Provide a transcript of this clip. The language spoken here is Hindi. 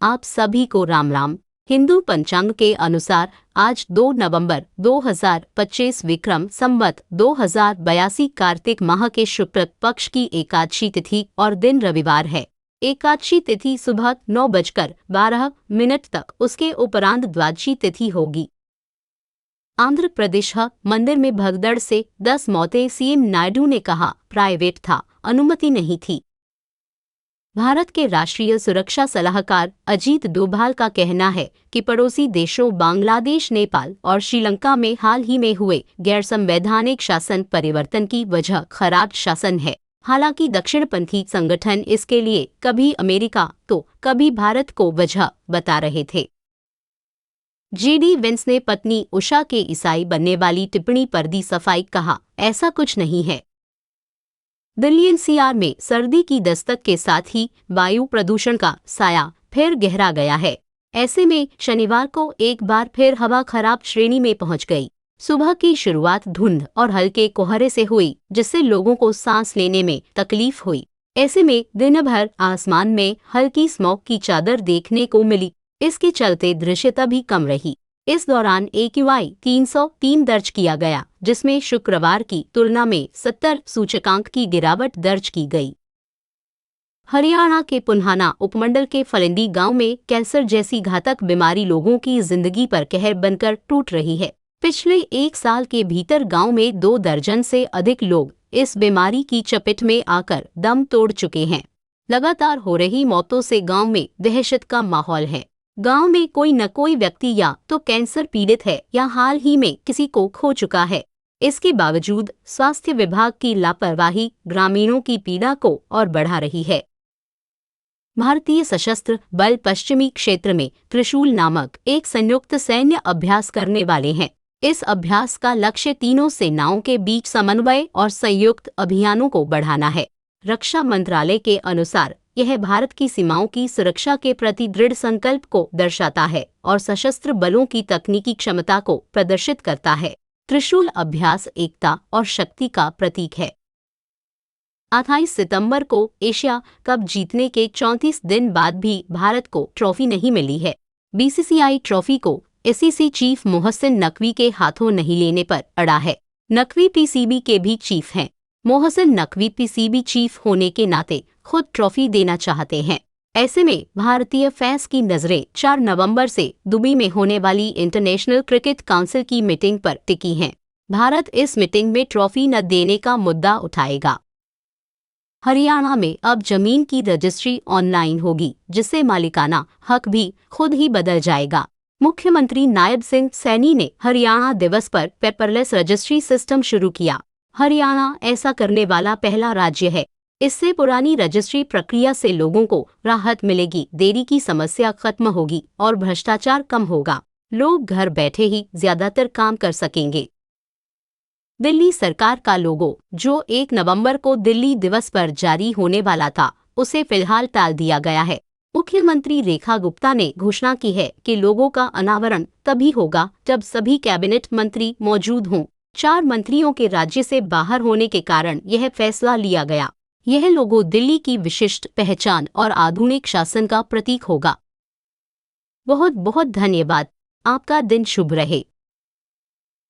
आप सभी को राम राम। हिंदू पंचांग के अनुसार आज 2 नवंबर 2025 विक्रम संवत 2082 कार्तिक माह के शुक्ल पक्ष की एकादशी तिथि और दिन रविवार है। एकादशी तिथि सुबह 9:12 तक, उसके उपरांत द्वादशी तिथि होगी। आंध्र प्रदेश मंदिर में भगदड़ से 10 मौतें, सीएम नायडू ने कहा प्राइवेट था, अनुमति नहीं थी। भारत के राष्ट्रीय सुरक्षा सलाहकार अजीत डोभाल का कहना है कि पड़ोसी देशों बांग्लादेश, नेपाल और श्रीलंका में हाल ही में हुए गैरसंवैधानिक शासन परिवर्तन की वजह खराब शासन है। हालांकि दक्षिणपंथी संगठन इसके लिए कभी अमेरिका तो कभी भारत को वजह बता रहे थे। जेडी वेंस ने पत्नी उषा के ईसाई बनने वाली टिप्पणी पर दी सफाई, कहा ऐसा कुछ नहीं है। दिल्ली एनसीआर में सर्दी की दस्तक के साथ ही वायु प्रदूषण का साया फिर गहरा गया है। ऐसे में शनिवार को एक बार फिर हवा खराब श्रेणी में पहुंच गई। सुबह की शुरुआत धुंध और हल्के कोहरे से हुई, जिससे लोगों को सांस लेने में तकलीफ हुई। ऐसे में दिन भर आसमान में हल्की स्मॉग की चादर देखने को मिली। इसके चलते दृश्यता भी कम रही। इस दौरान AQI 303 दर्ज किया गया, जिसमें शुक्रवार की तुलना में 70 सूचकांक की गिरावट दर्ज की गई। हरियाणा के पुन्हाना उपमंडल के फलिंदी गांव में कैंसर जैसी घातक बीमारी लोगों की जिंदगी पर कहर बनकर टूट रही है। पिछले 1 साल के भीतर गांव में 2 दर्जन से अधिक लोग इस बीमारी की चपेट में आकर दम तोड़ चुके हैं। लगातार हो रही मौतों से गांव में दहशत का माहौल है। गांव में कोई न कोई व्यक्ति या तो कैंसर पीड़ित है या हाल ही में किसी को खो चुका है। इसके बावजूद स्वास्थ्य विभाग की लापरवाही ग्रामीणों की पीड़ा को और बढ़ा रही है। भारतीय सशस्त्र बल पश्चिमी क्षेत्र में त्रिशूल नामक एक संयुक्त सैन्य अभ्यास करने वाले हैं। इस अभ्यास का लक्ष्य तीनों सेनाओं के बीच समन्वय और संयुक्त अभियानों को बढ़ाना है। रक्षा मंत्रालय के अनुसार यह भारत की सीमाओं की सुरक्षा के प्रति दृढ़ संकल्प को दर्शाता है और सशस्त्र बलों की तकनीकी क्षमता को प्रदर्शित करता है। त्रिशूल अभ्यास एकता और शक्ति का प्रतीक है। 28 सितंबर को एशिया कप जीतने के 34 दिन बाद भी भारत को ट्रॉफी नहीं मिली है। BCCI ट्रॉफी को SEC चीफ मोहसिन नकवी के हाथों नहीं लेने पर अड़ा है। नकवी PCB के भी चीफ हैं। मोहसिन नकवी PCB चीफ होने के नाते खुद ट्रॉफी देना चाहते हैं। ऐसे में भारतीय फैंस की नजरें 4 नवंबर से दुबई में होने वाली इंटरनेशनल क्रिकेट काउंसिल की मीटिंग पर टिकी हैं। भारत इस मीटिंग में ट्रॉफी न देने का मुद्दा उठाएगा। हरियाणा में अब जमीन की रजिस्ट्री ऑनलाइन होगी, जिससे मालिकाना हक भी खुद ही बदल जाएगा। मुख्यमंत्री नायब सिंह सैनी ने हरियाणा दिवस पर पेपरलेस रजिस्ट्री सिस्टम शुरू किया। हरियाणा ऐसा करने वाला पहला राज्य है। इससे पुरानी रजिस्ट्री प्रक्रिया से लोगों को राहत मिलेगी, देरी की समस्या खत्म होगी और भ्रष्टाचार कम होगा। लोग घर बैठे ही ज्यादातर काम कर सकेंगे। दिल्ली सरकार का लोगो, जो 1 नवंबर को दिल्ली दिवस पर जारी होने वाला था, उसे फिलहाल टाल दिया गया है। मुख्यमंत्री रेखा गुप्ता ने घोषणा की है कि लोगों का अनावरण तभी होगा जब सभी कैबिनेट मंत्री मौजूद हों। 4 मंत्रियों के राज्य से बाहर होने के कारण यह फैसला लिया गया। यह लोगो दिल्ली की विशिष्ट पहचान और आधुनिक शासन का प्रतीक होगा। बहुत बहुत धन्यवाद। आपका दिन शुभ रहे।